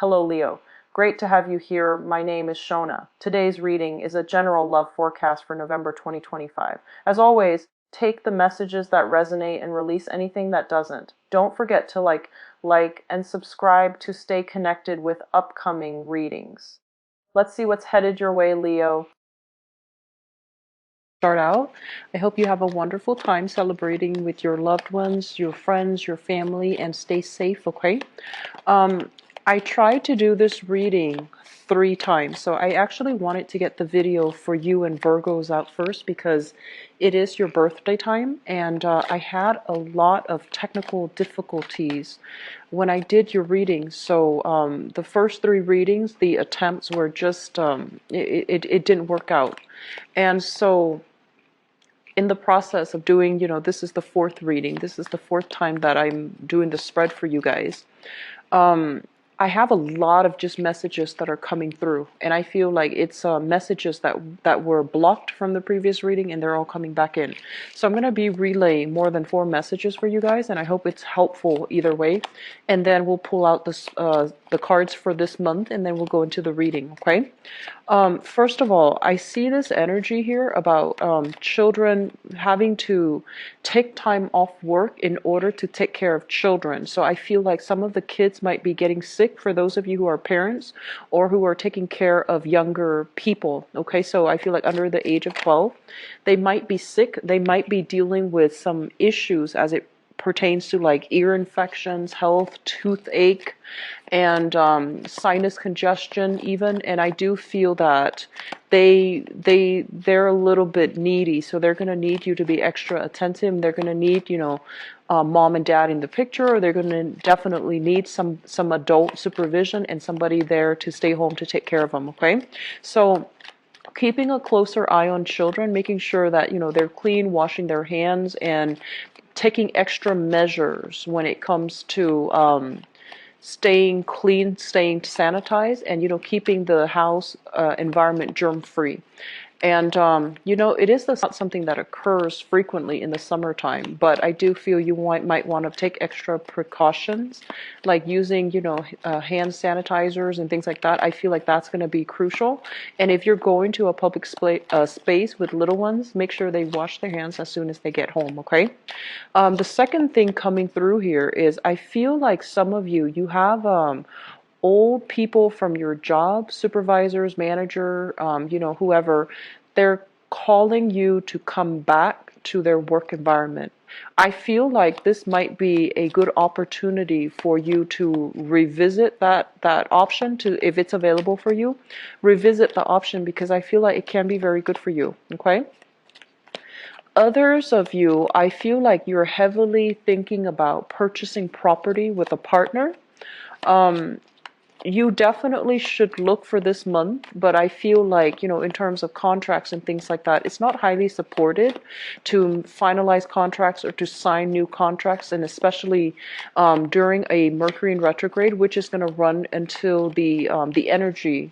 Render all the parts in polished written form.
Hello, Leo. Great to have you here. My name is Shona. Today's reading is a general love forecast for November 2025. As always, take the messages that resonate and release anything that doesn't. Don't forget to like, and subscribe to stay connected with upcoming readings. Let's see what's headed your way, Leo. Start out. I hope you have a wonderful time celebrating with your loved ones, your friends, your family, and stay safe, okay? I tried to do this reading 3 times, so I actually wanted to get the video for you and Virgos out first because it is your birthday time, and I had a lot of technical difficulties when I did your reading. So the first 3 readings, the attempts were just, it didn't work out. And so in the process of doing, this is the 4th reading. This is the 4th time that I'm doing the spread for you guys. I have a lot of just messages that are coming through, and I feel like it's messages that were blocked from the previous reading, and they're all coming back in. So I'm going to be relaying more than 4 messages for you guys, and I hope it's helpful either way. And then we'll pull out the cards for this month, and then we'll go into the reading, okay? First of all, I see this energy here about children having to take time off work in order to take care of children. So I feel like some of the kids might be getting sick for those of you who are parents or who are taking care of younger people. Okay, so I feel like under the age of 12, they might be sick. They might be dealing with some issues as it pertains to like ear infections, health, toothache, and sinus congestion even. And I do feel that they're a little bit needy, so they're going to need you to be extra attentive. They're going to need, mom and dad in the picture, or they're going to definitely need some adult supervision and somebody there to stay home to take care of them. Okay, so keeping a closer eye on children, making sure that they're clean, washing their hands, and taking extra measures when it comes to staying clean, staying sanitized, and keeping the house environment germ free. And it is not something that occurs frequently in the summertime, but I do feel you might want to take extra precautions, like using hand sanitizers and things like that. I feel like that's going to be crucial. And if you're going to a public space with little ones, make sure they wash their hands as soon as they get home. Okay. The second thing coming through here is I feel like some of you have old people from your job, supervisors, manager, whoever, they're calling you to come back to their work environment. I feel like this might be a good opportunity for you to revisit that option, to if it's available for you, revisit the option, because I feel like it can be very good for you. Okay. Others of you, I feel like you're heavily thinking about purchasing property with a partner. You definitely should look for this month, but I feel like, in terms of contracts and things like that, it's not highly supported to finalize contracts or to sign new contracts, and especially during a Mercury in retrograde, which is going to run until the energy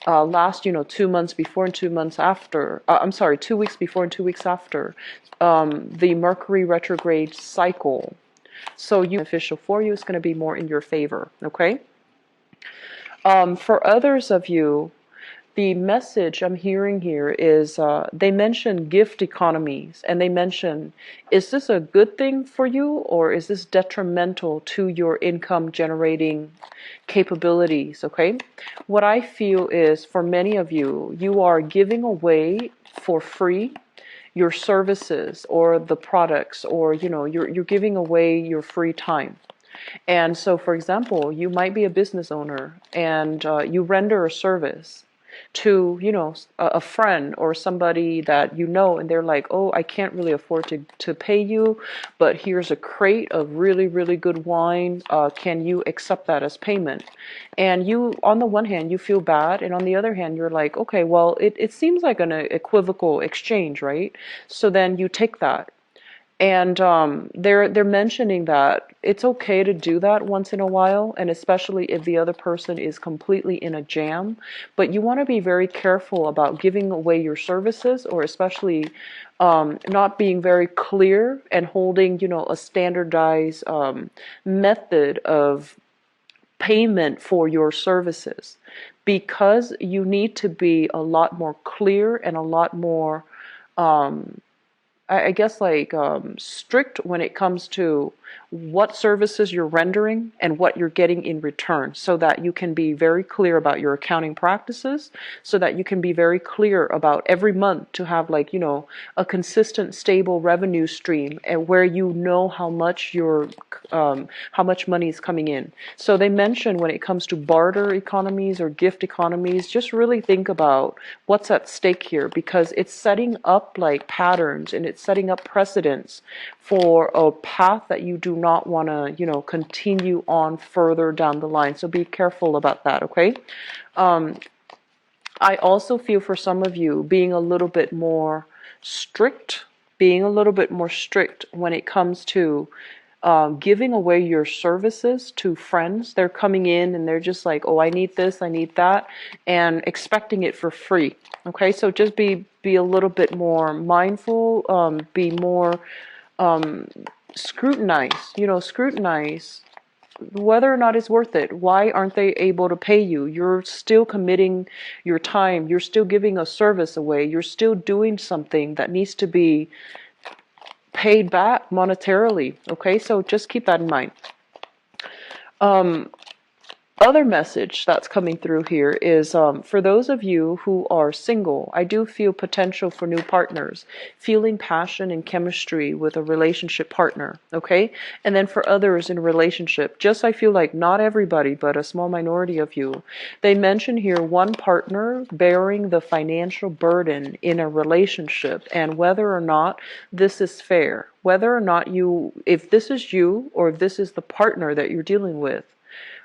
last, 2 months before and 2 months after. I'm sorry, 2 weeks before and 2 weeks after the Mercury retrograde cycle. So beneficial for you. It's going to be more in your favor. Okay. For others of you, the message I'm hearing here is they mention gift economies, and they mention, is this a good thing for you, or is this detrimental to your income generating capabilities? Okay, what I feel is for many of you, you are giving away for free your services or the products, or you're giving away your free time. And so, for example, you might be a business owner, and you render a service to, a friend or somebody that and they're like, oh, I can't really afford to pay you, but here's a crate of really, really good wine. Can you accept that as payment? And you, on the one hand, you feel bad, and on the other hand, you're like, okay, well, it seems like an equivocal exchange, right? So then you take that. And they're mentioning that it's okay to do that once in a while, and especially if the other person is completely in a jam. But you want to be very careful about giving away your services, or especially not being very clear and holding, a standardized method of payment for your services, because you need to be a lot more clear and a lot more I guess like strict when it comes to what services you're rendering and what you're getting in return, so that you can be very clear about your accounting practices, so that you can be very clear about every month to have, like, you know, a consistent stable revenue stream, and where you know how much money is coming in. So they mention when it comes to barter economies or gift economies, just really think about what's at stake here, because it's setting up like patterns, and it's setting up precedents for a path that you do not want to, you know, continue on further down the line. So be careful about that, okay? I also feel for some of you being a little bit more strict, when it comes to giving away your services to friends. They're coming in and they're just like, oh, I need this, I need that, and expecting it for free. Okay, so just be a little bit more mindful, be more scrutinize whether or not it's worth it. Why aren't they able to pay you? You're still committing your time. You're still giving a service away. You're still doing something that needs to be paid back monetarily. Okay, so just keep that in mind. Other message that's coming through here is for those of you who are single, I do feel potential for new partners, feeling passion and chemistry with a relationship partner, okay? And then for others in a relationship, just I feel like not everybody, but a small minority of you, they mention here one partner bearing the financial burden in a relationship, and whether or not this is fair, whether or not if this is you or if this is the partner that you're dealing with,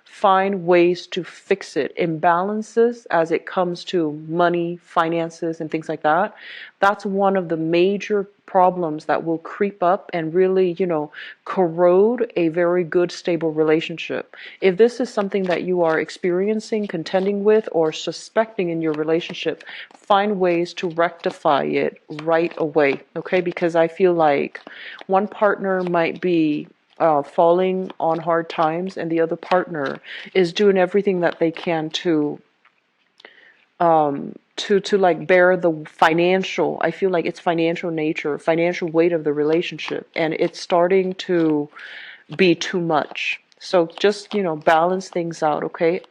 find ways to fix it. Imbalances as it comes to money, finances, and things like that. That's one of the major problems that will creep up and really, you know, corrode a very good, stable relationship. If this is something that you are experiencing, contending with, or suspecting in your relationship, find ways to rectify it right away, okay? Because I feel like one partner might be falling on hard times, and the other partner is doing everything that they can to like bear the financial, I feel like it's financial nature, financial weight of the relationship, and it's starting to be too much. So just, you know, balance things out, okay?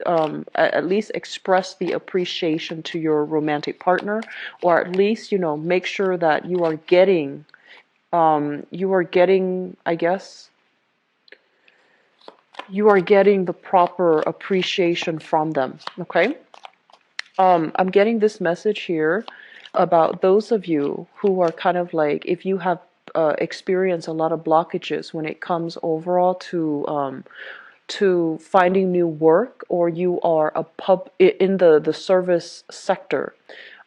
At least express the appreciation to your romantic partner, or at least, you know, make sure that you are getting, I guess, you are getting the proper appreciation from them, okay? I'm getting this message here about those of you who are kind of like, if you have experienced a lot of blockages when it comes overall to finding new work, or you are in the service sector.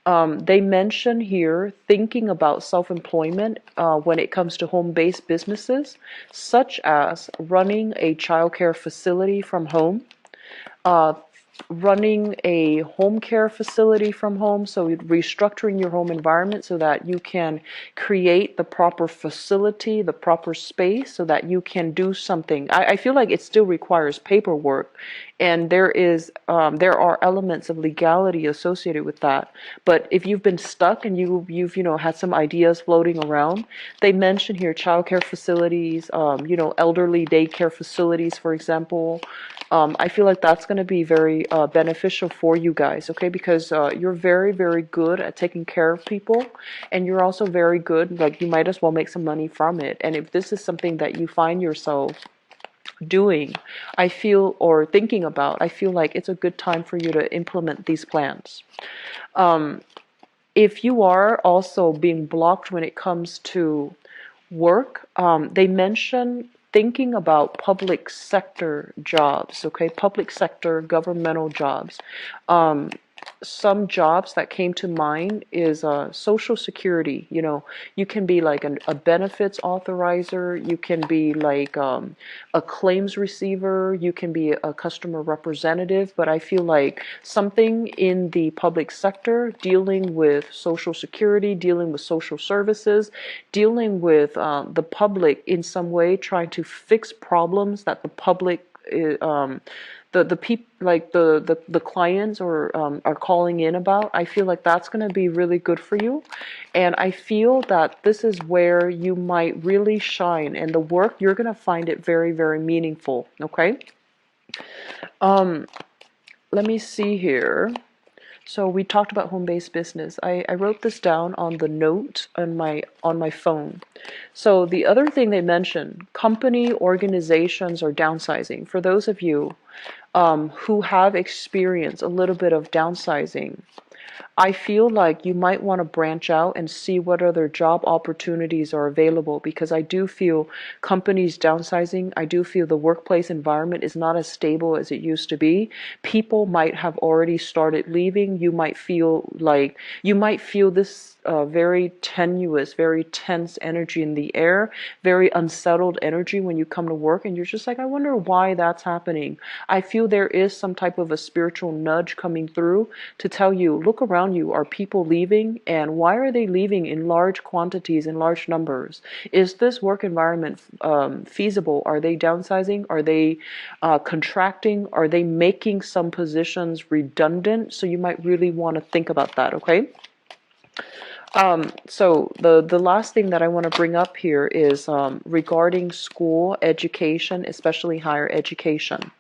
They mention here thinking about self-employment when it comes to home-based businesses, such as running a childcare facility from home, uh, running a home care facility from home, so restructuring your home environment so that you can create the proper facility, the proper space, so that you can do something. I feel like it still requires paperwork, and there are elements of legality associated with that. But if you've been stuck and you've had some ideas floating around, they mention here childcare facilities, elderly daycare facilities, for example. I feel like that's going to be very beneficial for you guys, okay? Because you're very, very good at taking care of people, and you're also very good, like you might as well make some money from it. And if this is something that you find yourself doing, or thinking about, I feel like it's a good time for you to implement these plans. If you are also being blocked when it comes to work, they mention thinking about public sector jobs, okay? Public sector, governmental jobs. Some jobs that came to mind is Social Security. You can be like a benefits authorizer, you can be like a claims receiver, you can be a customer representative, but I feel like something in the public sector dealing with Social Security, dealing with social services, dealing with the public in some way, trying to fix problems that the public the people, like the clients or are calling in about, I feel like that's going to be really good for you. And I feel that this is where you might really shine, and the work, you're going to find it very, very meaningful. Okay. Let me see here. So we talked about home-based business. I wrote this down on the note on my phone. So the other thing they mentioned, company organizations are downsizing. For those of you who have experienced a little bit of downsizing, I feel like you might want to branch out and see what other job opportunities are available, because I do feel companies downsizing. I do feel the workplace environment is not as stable as it used to be. People might have already started leaving. You might feel this very tenuous, very tense energy in the air, very unsettled energy when you come to work, and you're just like, I wonder why that's happening. I feel there is some type of a spiritual nudge coming through to tell you, look around you. Are people leaving? And why are they leaving in large quantities, in large numbers? Is this work environment feasible? Are they downsizing? Are they contracting? Are they making some positions redundant? So you might really want to think about that, okay? So the last thing that I want to bring up here is regarding school education, especially higher education.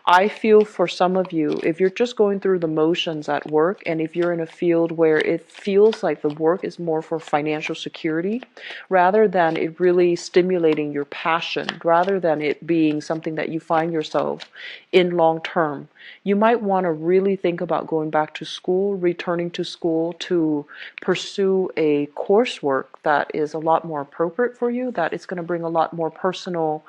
I feel for some of you, if you're just going through the motions at work, and if you're in a field where it feels like the work is more for financial security, rather than it really stimulating your passion, rather than it being something that you find yourself in long term, you might want to really think about going back to school, returning to school to pursue a coursework that is a lot more appropriate for you, that is going to bring a lot more personal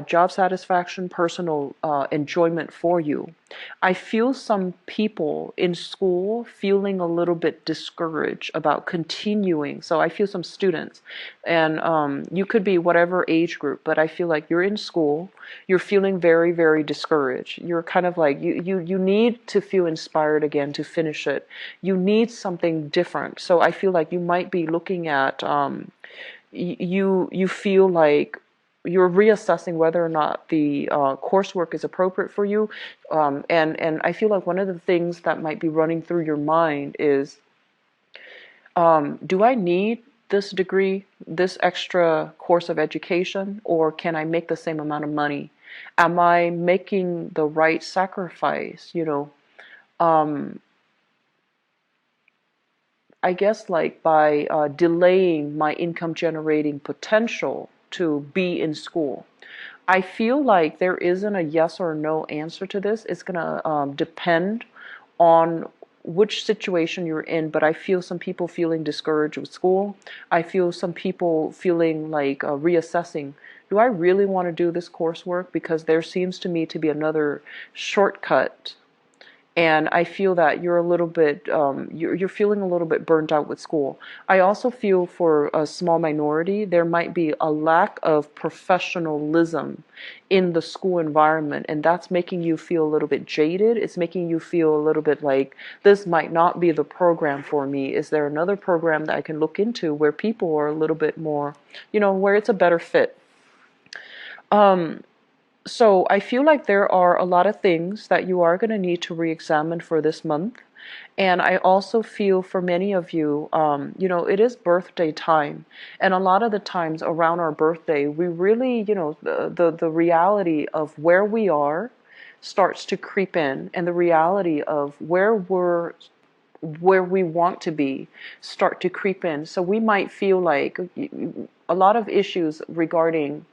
job satisfaction, personal enjoyment for you. I feel some people in school feeling a little bit discouraged about continuing. So I feel some students, and you could be whatever age group, but I feel like you're in school, you're feeling very, very discouraged. You're kind of like, you need to feel inspired again to finish it. You need something different. So I feel like you might be looking at, you feel like you're reassessing whether or not the coursework is appropriate for you. And I feel like one of the things that might be running through your mind is, do I need this degree, this extra course of education, or can I make the same amount of money? Am I making the right sacrifice? I guess like by delaying my income generating potential to be in school. I feel like there isn't a yes or no answer to this. It's going to depend on which situation you're in, but I feel some people feeling discouraged with school. I feel some people feeling like reassessing. Do I really want to do this coursework? Because there seems to me to be another shortcut, and I feel that you're a little bit, you're feeling a little bit burnt out with school. I also feel for a small minority, there might be a lack of professionalism in the school environment, and that's making you feel a little bit jaded. It's making you feel a little bit like, this might not be the program for me. Is there another program that I can look into where people are a little bit more, where it's a better fit? So I feel like there are a lot of things that you are going to need to re-examine for this month. And I also feel for many of you, it is birthday time. And a lot of the times around our birthday, we really, the reality of where we are starts to creep in, and the reality of where we want to be start to creep in. So we might feel like a lot of issues regarding,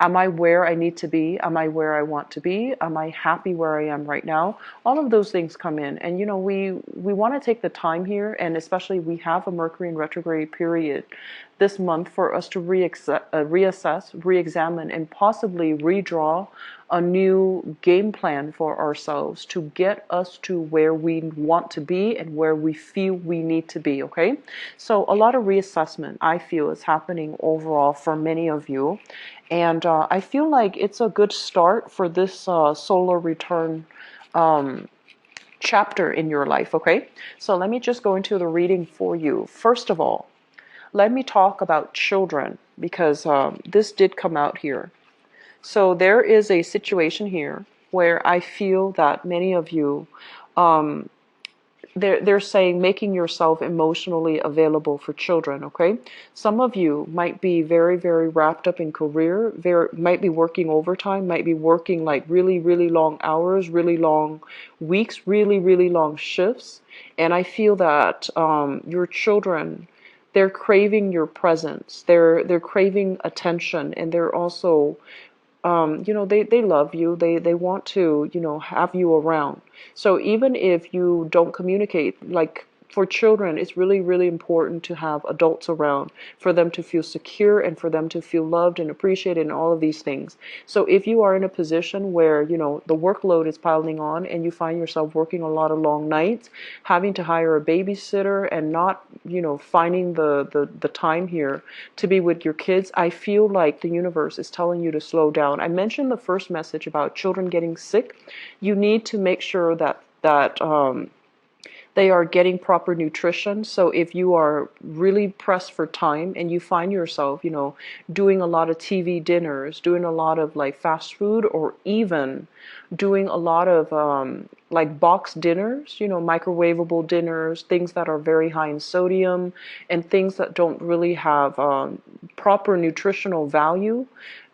am I where I need to be? Am I where I want to be? Am I happy where I am right now? All of those things come in. And, we want to take the time here, and especially we have a Mercury in retrograde period this month for us to reassess, re-examine, and possibly redraw a new game plan for ourselves to get us to where we want to be and where we feel we need to be, okay? So a lot of reassessment, I feel, is happening overall for many of you. And I feel like it's a good start for this solar return chapter in your life, okay? So let me just go into the reading for you. First of all, let me talk about children, because this did come out here. So there is a situation here where I feel that many of you, um, they're saying making yourself emotionally available for children. Okay, some of you might be very, very wrapped up in career, very might be working overtime, might be working like really, really long hours, really long weeks, really, really long shifts. And I feel that your children, they're craving your presence, they're craving attention, and they're also they love you. They want to, have you around. So even if you don't communicate, like for children, it's really, really important to have adults around for them to feel secure and for them to feel loved and appreciated and all of these things. So if you are in a position where, the workload is piling on and you find yourself working a lot of long nights, having to hire a babysitter and not, finding the time here to be with your kids, I feel like the universe is telling you to slow down. I mentioned the first message about children getting sick. You need to make sure that they are getting proper nutrition. So if you are really pressed for time and you find yourself, doing a lot of TV dinners, doing a lot of like fast food, or even doing a lot of like box dinners, microwavable dinners, things that are very high in sodium and things that don't really have proper nutritional value.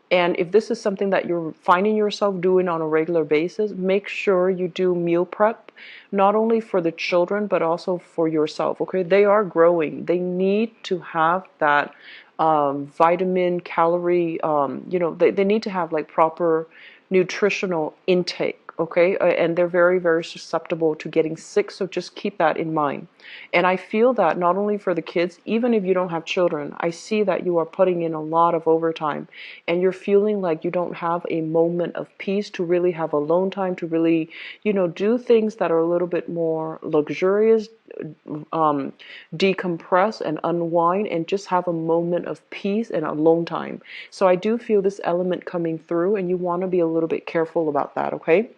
And if this is something that you're finding yourself doing on a regular basis, make sure you do meal prep, not only for the children, but also for yourself. Okay, they are growing. They need to have that vitamin, calorie, they need to have like proper nutritional intake. Okay, and they're very, very susceptible to getting sick, so just keep that in mind. And I feel that not only for the kids, even if you don't have children, I see that you are putting in a lot of overtime and you're feeling like you don't have a moment of peace to really have alone time, to really, do things that are a little bit more luxurious, decompress and unwind and just have a moment of peace and alone time. So I do feel this element coming through, and you want to be a little bit careful about that, okay?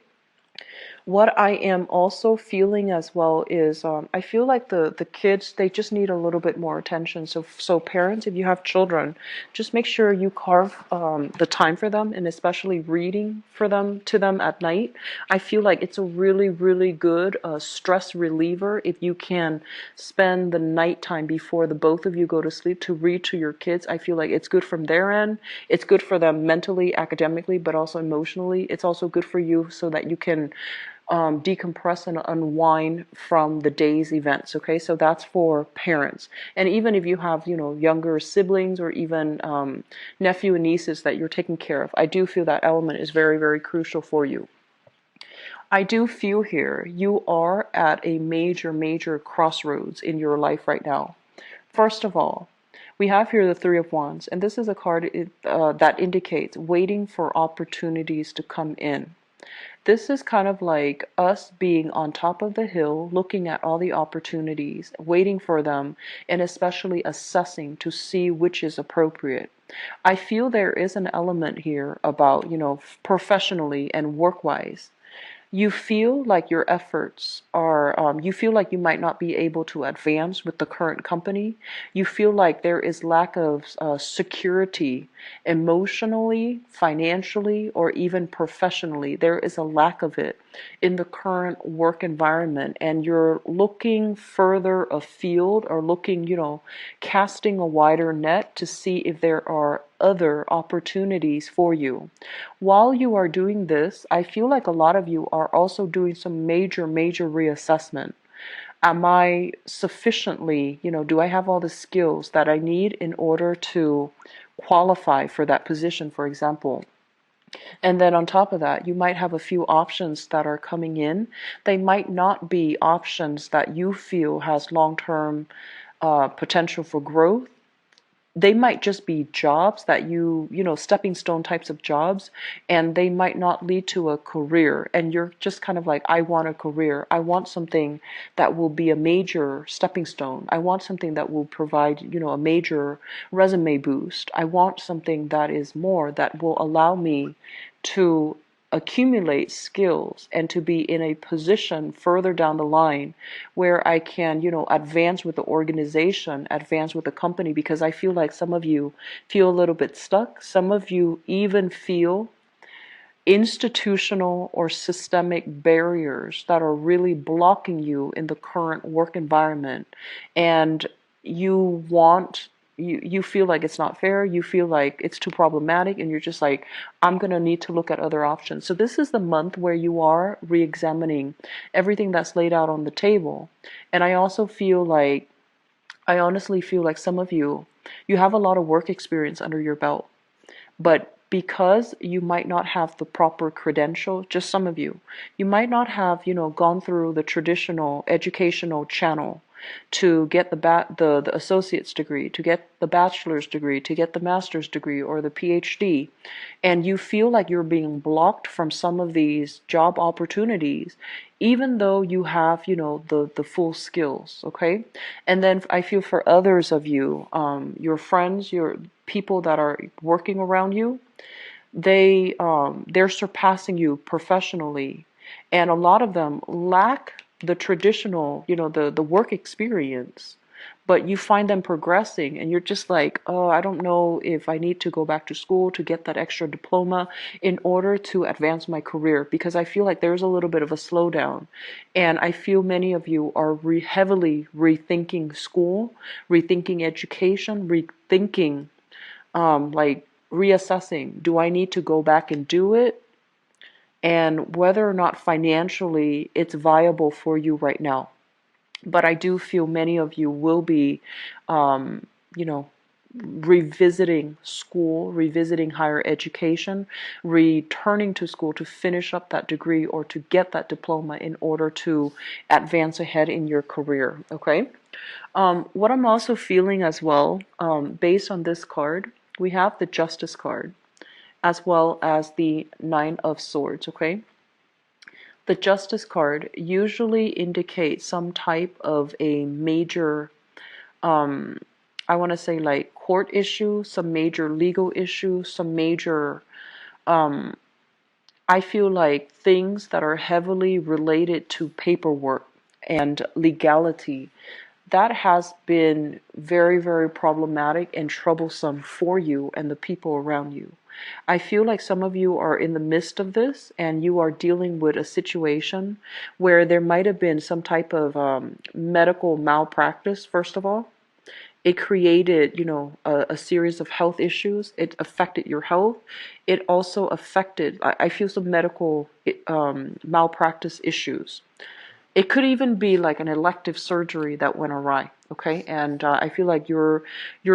What I am also feeling as well is I feel like the kids, they just need a little bit more attention. So parents, if you have children, just make sure you carve the time for them, and especially reading for them to them at night. I feel like it's a really, really good stress reliever if you can spend the nighttime before the both of you go to sleep to read to your kids. I feel like it's good from their end. It's good for them mentally, academically, but also emotionally. It's also good for you so that you can decompress and unwind from the day's events. Okay, so that's for parents. And even if you have, younger siblings or even nephew and nieces that you're taking care of, I do feel that element is very, very crucial for you. I do feel here you are at a major, major crossroads in your life right now. First of all, we have here the Three of Wands, and this is a card that indicates waiting for opportunities to come in. This is kind of like us being on top of the hill, looking at all the opportunities, waiting for them, and especially assessing to see which is appropriate. I feel there is an element here about, professionally and work-wise. You feel like your efforts are, you feel like you might not be able to advance with the current company. You feel like there is lack of security emotionally, financially, or even professionally. There is a lack of it in the current work environment, and you're looking further afield or looking, casting a wider net to see if there are other opportunities for you. While you are doing this, I feel like a lot of you are also doing some major, major reassessment. Am I sufficiently, do I have all the skills that I need in order to qualify for that position, for example? And then on top of that, you might have a few options that are coming in. They might not be options that you feel has long-term potential for growth. They might just be jobs that stepping stone types of jobs, and they might not lead to a career. And you're just kind of like, I want a career. I want something that will be a major stepping stone. I want something that will provide, a major resume boost. I want something that is more, that will allow me to accumulate skills and to be in a position further down the line where I can, advance with the organization, advance with the company, because I feel like some of you feel a little bit stuck. Some of you even feel institutional or systemic barriers that are really blocking you in the current work environment, and you want you feel like it's not fair, you feel like it's too problematic, and you're just like, I'm going to need to look at other options. So this is the month where you are re-examining everything that's laid out on the table. And I also feel like, I honestly feel like some of you, you have a lot of work experience under your belt, but because you might not have the proper credential, just some of you might not have, gone through the traditional educational channel to get the associate's degree, to get the bachelor's degree, to get the master's degree or the PhD, and you feel like you're being blocked from some of these job opportunities, even though you have, the full skills, okay? And then I feel for others of you, your friends, your people that are working around you, they're surpassing you professionally, and a lot of them lack the traditional, the work experience, but you find them progressing, and you're just like, oh, I don't know if I need to go back to school to get that extra diploma in order to advance my career, because I feel like there's a little bit of a slowdown, and I feel many of you are heavily rethinking school, rethinking education, rethinking, like reassessing, do I need to go back and do it? And whether or not financially it's viable for you right now. But I do feel many of you will be, you know, revisiting school, revisiting higher education, returning to school to finish up that degree or to get that diploma in order to advance ahead in your career, okay? What I'm also feeling as well, based on this card, we have the Justice card as well as the Nine of Swords, okay? The Justice card usually indicates some type of a major, I want to say like court issue, some major legal issue, some major, I feel like things that are heavily related to paperwork and legality. That has been very, very problematic and troublesome for you and the people around you. I feel like some of you are in the midst of this and you are dealing with a situation where there might have been some type of medical malpractice, first of all. It created, a series of health issues. It affected your health. It also affected, I feel, some medical malpractice issues. It could even be like an elective surgery that went awry, okay? And I feel like you're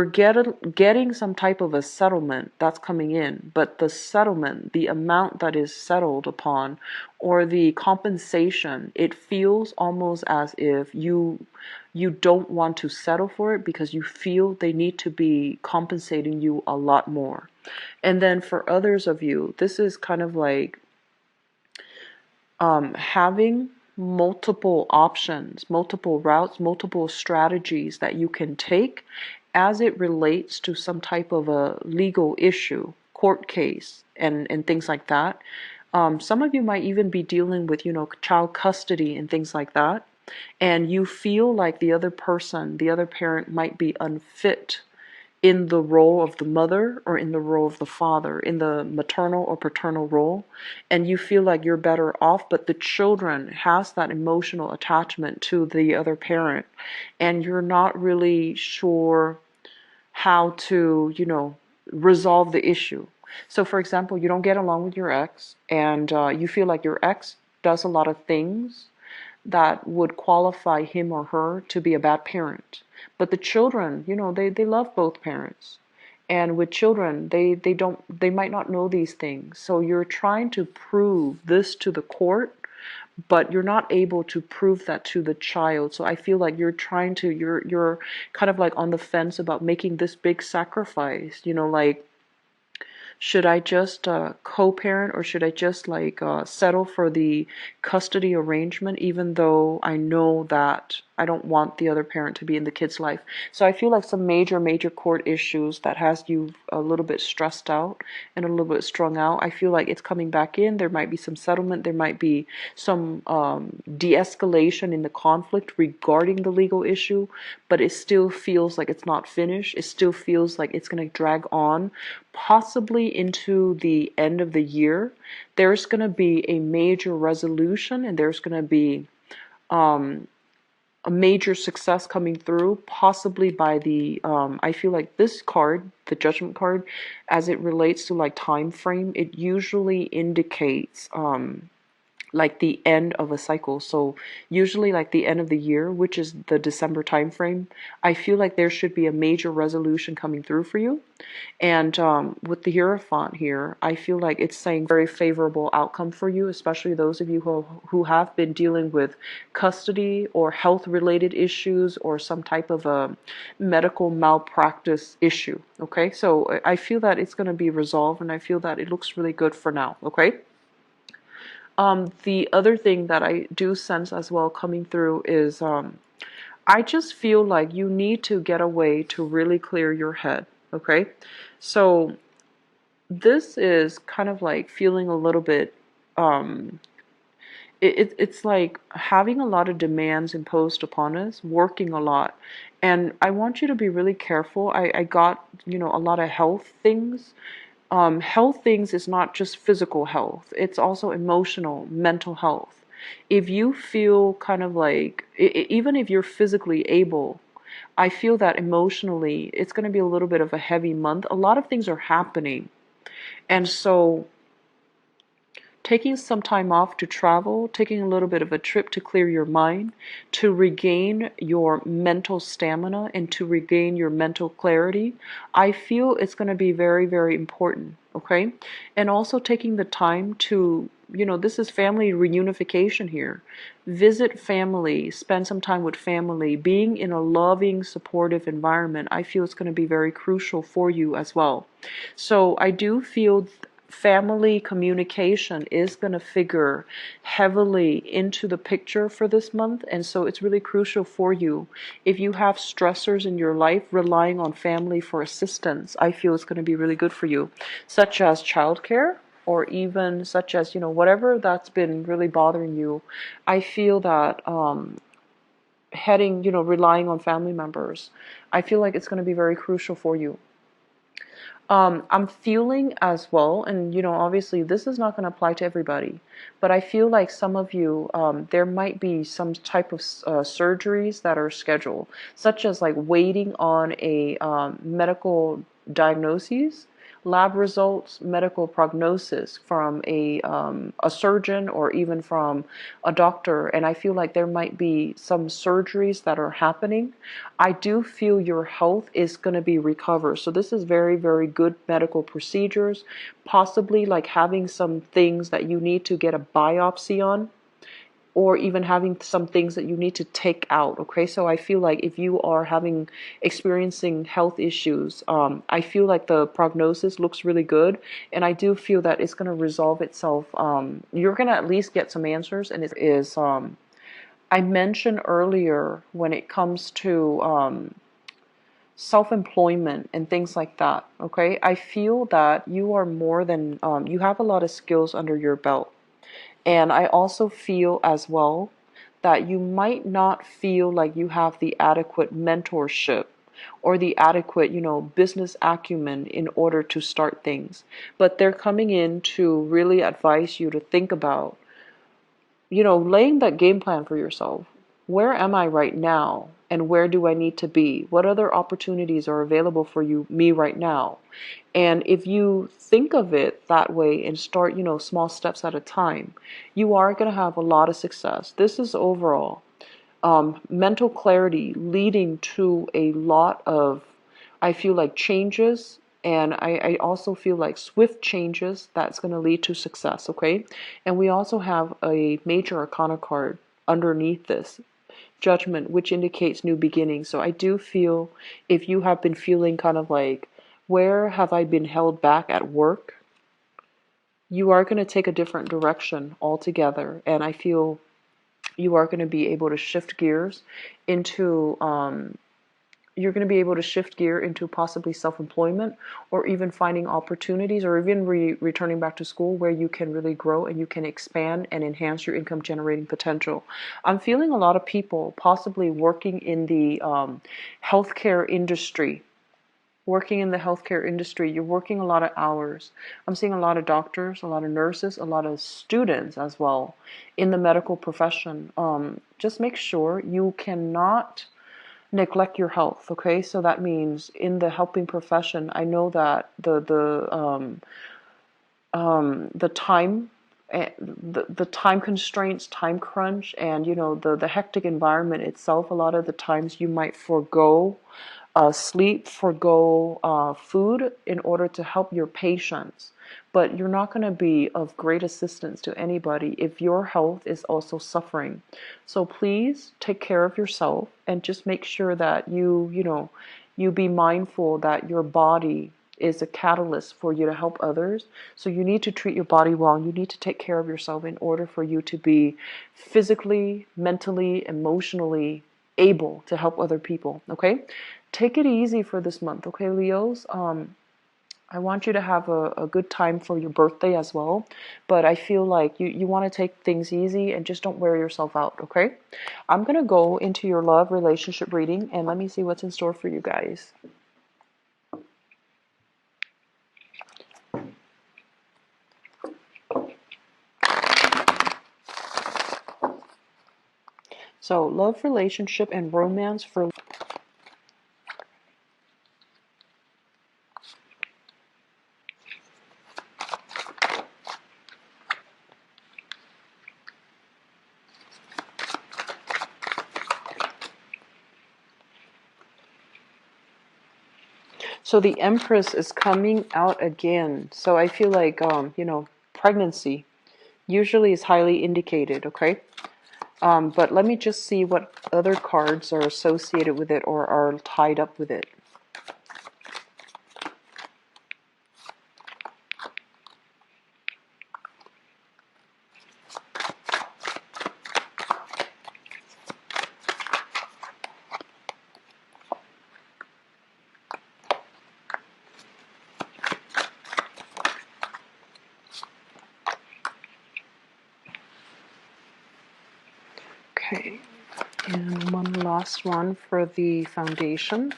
getting some type of a settlement that's coming in, but the settlement, the amount that is settled upon, or the compensation, it feels almost as if you don't want to settle for it because you feel they need to be compensating you a lot more. And then for others of you, this is kind of like having multiple options, multiple routes, multiple strategies that you can take as it relates to some type of a legal issue, court case, and things like that. Some of you might even be dealing with, child custody and things like that. And you feel like the other person, the other parent might be unfit in the role of the mother or in the role of the father, in the maternal or paternal role, and you feel like you're better off, but the children has that emotional attachment to the other parent, and you're not really sure how to, resolve the issue. So, for example, you don't get along with your ex, and you feel like your ex does a lot of things that would qualify him or her to be a bad parent. But the children, they love both parents. And with children, they might not know these things. So you're trying to prove this to the court, but you're not able to prove that to the child. So I feel like you're kind of like on the fence about making this big sacrifice, like, should I just co-parent, or should I just like settle for the custody arrangement, even though I know that I don't want the other parent to be in the kid's life? So I feel like some major, major court issues that has you a little bit stressed out and a little bit strung out. I feel like it's coming back in. There might be some settlement. There might be some de-escalation in the conflict regarding the legal issue, but it still feels like it's not finished. It still feels like it's going to drag on. possibly into the end of the year, there's going to be a major resolution, and there's going to be a major success coming through, possibly by the I feel like this card, the Judgment card, as it relates to like time frame, it usually indicates like the end of a cycle. So usually like the end of the year, which is the December time frame, I feel like there should be a major resolution coming through for you. And with the Hierophant here, I feel like it's saying very favorable outcome for you, especially those of you who have been dealing with custody or health related issues or some type of a medical malpractice issue. Okay, so I feel that it's going to be resolved, and I feel that it looks really good for now. Okay. The other thing that I do sense as well coming through is I just feel like you need to get away to really clear your head. Okay, so this is kind of like feeling a little bit it's like having a lot of demands imposed upon us, working a lot. And I want you to be really careful. I got, a lot of health things. Health things is not just physical health, it's also emotional, mental health. If you feel kind of like, even if you're physically able, I feel that emotionally it's going to be a little bit of a heavy month. A lot of things are happening. And so taking some time off to travel, taking a little bit of a trip to clear your mind, to regain your mental stamina and to regain your mental clarity, I feel it's going to be very, very important. Okay. And also taking the time to, this is family reunification here. Visit family, spend some time with family, being in a loving, supportive environment. I feel it's going to be very crucial for you as well. So I do feel family communication is going to figure heavily into the picture for this month, and so it's really crucial for you. If you have stressors in your life, relying on family for assistance, I feel it's going to be really good for you, such as childcare, or even such as, whatever that's been really bothering you. I feel that relying on family members, I feel like it's going to be very crucial for you. I'm feeling as well, and obviously this is not going to apply to everybody, but I feel like some of you, there might be some type of surgeries that are scheduled, such as like waiting on a medical diagnosis, lab results, medical prognosis from a surgeon or even from a doctor. And I feel like there might be some surgeries that are happening. I do feel your health is going to be recovered. So this is very, very good medical procedures, possibly like having some things that you need to get a biopsy on, or even having some things that you need to take out. Okay, so I feel like if you are experiencing health issues, I feel like the prognosis looks really good, and I do feel that it's going to resolve itself. You're going to at least get some answers, and it is I mentioned earlier when it comes to self-employment and things like that. Okay, I feel that you are more than you have a lot of skills under your belt. And I also feel as well that you might not feel like you have the adequate mentorship or the adequate, business acumen in order to start things. But they're coming in to really advise you to think about, laying that game plan for yourself. Where am I right now? And where do I need to be? What other opportunities are available for me right now? And if you think of it that way and start, small steps at a time, you are going to have a lot of success. This is overall mental clarity leading to a lot of, I feel like, changes. And I also feel like swift changes that's going to lead to success. Okay. And we also have a major arcana card underneath this, Judgment, which indicates new beginnings. So I do feel, if you have been feeling kind of like, where have I been held back at work? You are going to take a different direction altogether. And I feel you are going to be able to shift gears into, you're going to be able to shift gear into possibly self-employment, or even finding opportunities, or even returning back to school where you can really grow and you can expand and enhance your income generating potential. I'm feeling a lot of people possibly working in the healthcare industry. working in the healthcare industry, you're working a lot of hours. I'm seeing a lot of doctors, a lot of nurses, a lot of students as well in the medical profession. Just make sure you cannot neglect your health. Okay, so that means in the helping profession, I know that the time, the time constraints, time crunch, and the hectic environment itself. A lot of the times you might forego sleep, forego food in order to help your patients. But you're not going to be of great assistance to anybody if your health is also suffering. So please take care of yourself and just make sure that you be mindful that your body is a catalyst for you to help others. So you need to treat your body well. You need to take care of yourself in order for you to be physically, mentally, emotionally able to help other people. Okay? Take it easy for this month, okay, Leos? I want you to have a good time for your birthday as well, but I feel like you want to take things easy and just don't wear yourself out, okay? I'm going to go into your love relationship reading and let me see what's in store for you guys. So, love, relationship, and romance for... So the Empress is coming out again. So I feel like, pregnancy usually is highly indicated, okay? But let me just see what other cards are associated with it or are tied up with it. Okay, and one last one for the foundation.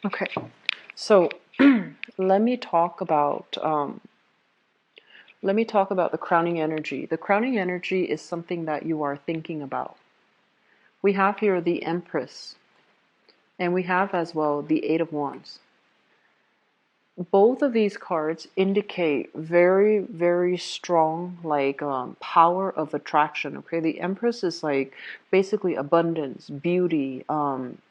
Okay, so let me talk about the crowning energy. The crowning energy is something that you are thinking about. We have here the Empress, and we have as well the Eight of Wands. Both of these cards indicate very, very strong power of attraction. Okay, the Empress is like basically abundance, beauty,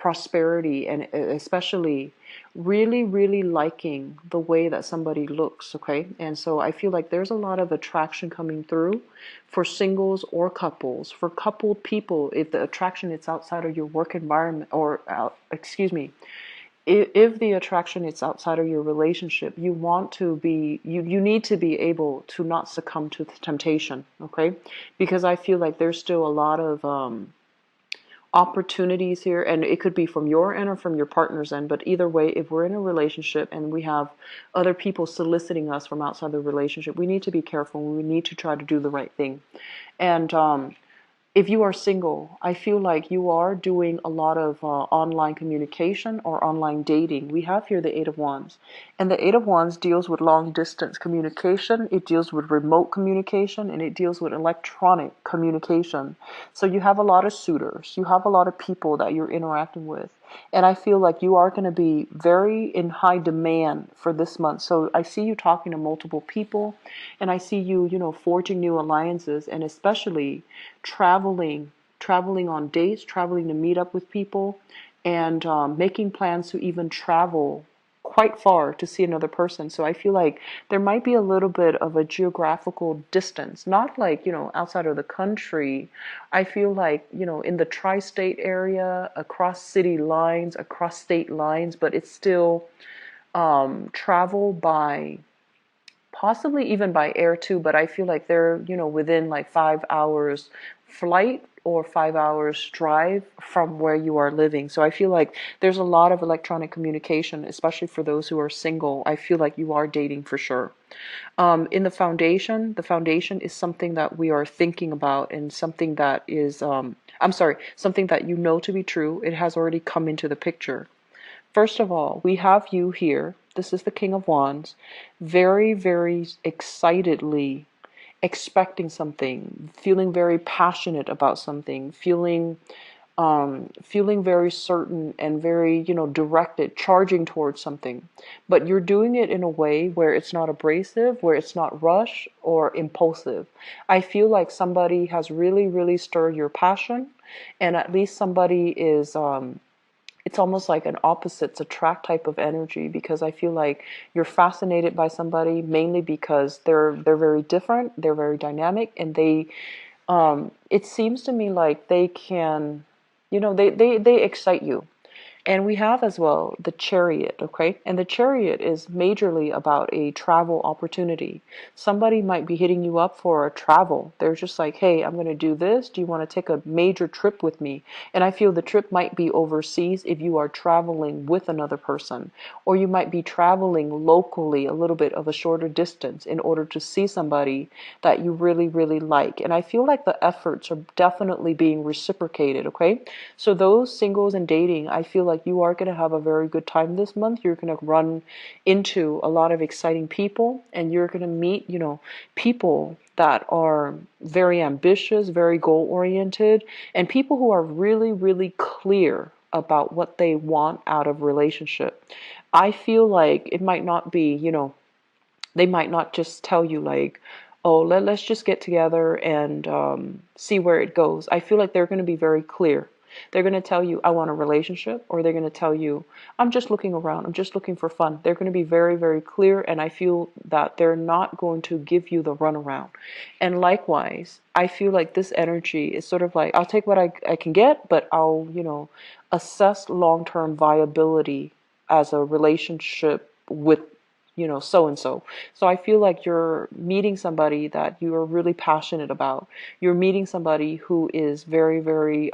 prosperity, and especially really, really liking the way that somebody looks. Okay, and so I feel like there's a lot of attraction coming through for singles or couples. For coupled people, if the attraction is outside of your work environment, or if the attraction is outside of your relationship, you need to be able to not succumb to the temptation, okay? Because I feel like there's still a lot of opportunities here, and it could be from your end or from your partner's end, but either way, if we're in a relationship and we have other people soliciting us from outside the relationship, we need to be careful. We need to try to do the right thing. And if you are single, I feel like you are doing a lot of online communication or online dating. We have here the Eight of Wands. And the Eight of Wands deals with long distance communication. It deals with remote communication, and it deals with electronic communication. So you have a lot of suitors. You have a lot of people that you're interacting with. And I feel like you are going to be very in high demand for this month. So I see you talking to multiple people, and I see you, forging new alliances, and especially traveling on dates, traveling to meet up with people, and making plans to even travel quite far to see another person. So I feel like there might be a little bit of a geographical distance, not like, outside of the country. I feel like, in the tri-state area, across city lines, across state lines, but it's still travel by possibly even by air too, but I feel like they're, within like 5 hours flight or 5 hours drive from where you are living. So I feel like there's a lot of electronic communication, especially for those who are single. I feel like you are dating for sure. In the foundation is something that we are thinking about, and something that is I'm sorry, something that you know to be true. It has already come into the picture. First of all, we have you here. This is the King of Wands, very, very excitedly expecting something, feeling very passionate about something, feeling very certain and very, directed, charging towards something. But you're doing it in a way where it's not abrasive, where it's not rush or impulsive. I feel like somebody has really, really stirred your passion, and at least somebody is, it's almost like an opposites attract type of energy, because I feel like you're fascinated by somebody mainly because they're very different, they're very dynamic, and it seems to me like they can, they excite you. And we have as well the Chariot, okay? And the Chariot is majorly about a travel opportunity. Somebody might be hitting you up for a travel. They're just like, hey, I'm going to do this. Do you want to take a major trip with me? And I feel the trip might be overseas if you are traveling with another person. Or you might be traveling locally a little bit of a shorter distance in order to see somebody that you really, really like. And I feel like the efforts are definitely being reciprocated, okay? So those singles and dating, I feel like you are going to have a very good time this month. You're going to run into a lot of exciting people, and you're going to meet, people that are very ambitious, very goal oriented, and people who are really, really clear about what they want out of relationship. I feel like it might not be, they might not just tell you like, oh, let's just get together and see where it goes. I feel like they're going to be very clear. They're going to tell you, I want a relationship, or they're going to tell you, I'm just looking around. I'm just looking for fun. They're going to be very, very clear, and I feel that they're not going to give you the runaround. And likewise, I feel like this energy is sort of like, I'll take what I can get, but I'll, assess long-term viability as a relationship with so and so. So I feel like you're meeting somebody that you are really passionate about. You're meeting somebody who is very, very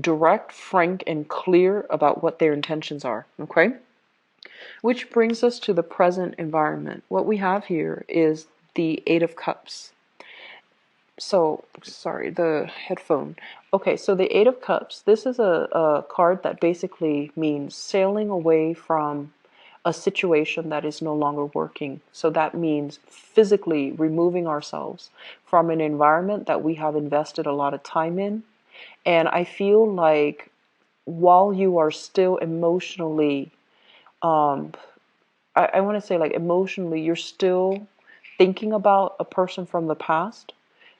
direct, frank, and clear about what their intentions are. Okay? Which brings us to the present environment. What we have here is the Eight of Cups. So, sorry, the headphone. Okay, so the Eight of Cups, this is a card that basically means sailing away from a situation that is no longer working. So that means physically removing ourselves from an environment that we have invested a lot of time in. And I feel like while you are still emotionally, um, I want to say like emotionally, you're still thinking about a person from the past.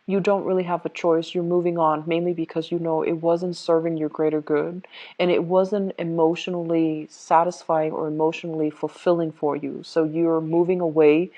You don't really have a choice. You're moving on mainly because you know it wasn't serving your greater good, and it wasn't emotionally satisfying or emotionally fulfilling for you. So you're moving away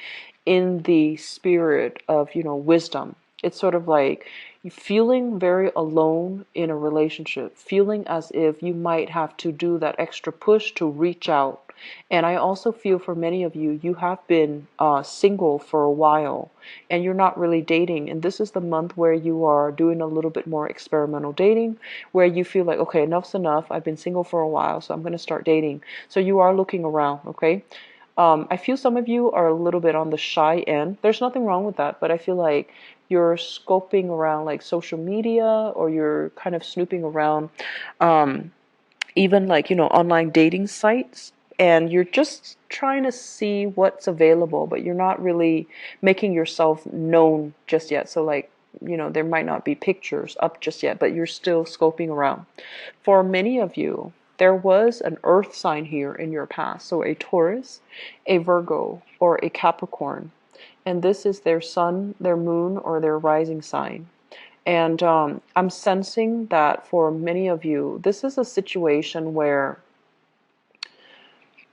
in the spirit of, wisdom. It's sort of like feeling very alone in a relationship, feeling as if you might have to do that extra push to reach out. And I also feel for many of you, you have been single for a while and you're not really dating. And this is the month where you are doing a little bit more experimental dating, where you feel like, okay, enough's enough. I've been single for a while, so I'm going to start dating. So you are looking around, okay? I feel some of you are a little bit on the shy end. There's nothing wrong with that, but I feel like you're scoping around like social media, or you're kind of snooping around even like, online dating sites, and you're just trying to see what's available, but you're not really making yourself known just yet. So like, there might not be pictures up just yet, but you're still scoping around. For many of you, there was an earth sign here in your past, so a Taurus, a Virgo, or a Capricorn. And this is their sun, their moon, or their rising sign. And I'm sensing that for many of you, this is a situation where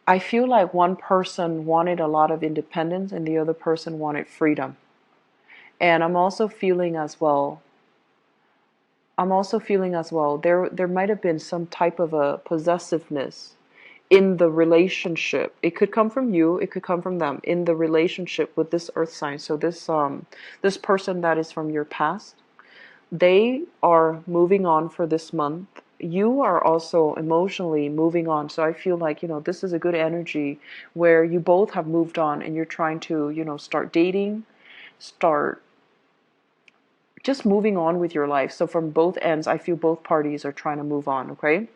I feel like one person wanted a lot of independence and the other person wanted freedom. And I'm also feeling as well, there might have been some type of a possessiveness in the relationship. It could come from you, it could come from them in the relationship with this earth sign. So this person that is from your past, they are moving on for this month. You are also emotionally moving on. So I feel like, this is a good energy where you both have moved on and you're trying to, start dating, start just moving on with your life. So from both ends, I feel both parties are trying to move on, okay?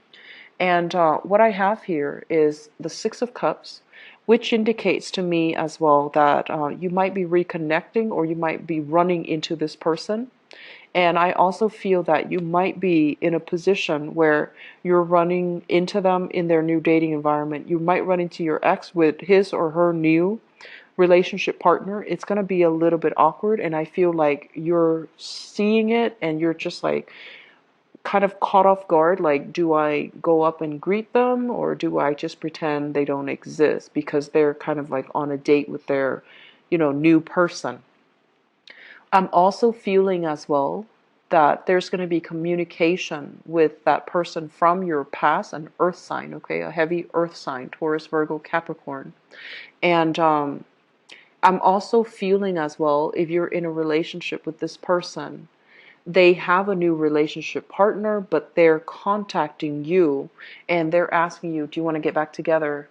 And what I have here is the Six of Cups, which indicates to me as well that you might be reconnecting or you might be running into this person. And I also feel that you might be in a position where you're running into them in their new dating environment. You might run into your ex with his or her new relationship partner. It's going to be a little bit awkward, and I feel like you're seeing it and you're just like kind of caught off guard. Like, do I go up and greet them, or do I just pretend they don't exist because they're kind of like on a date with their, new person? I'm also feeling as well that there's going to be communication with that person from your past, an earth sign, okay, a heavy earth sign, Taurus, Virgo, Capricorn. And I'm also feeling as well, if you're in a relationship with this person, they have a new relationship partner, but they're contacting you and they're asking you, do you want to get back together?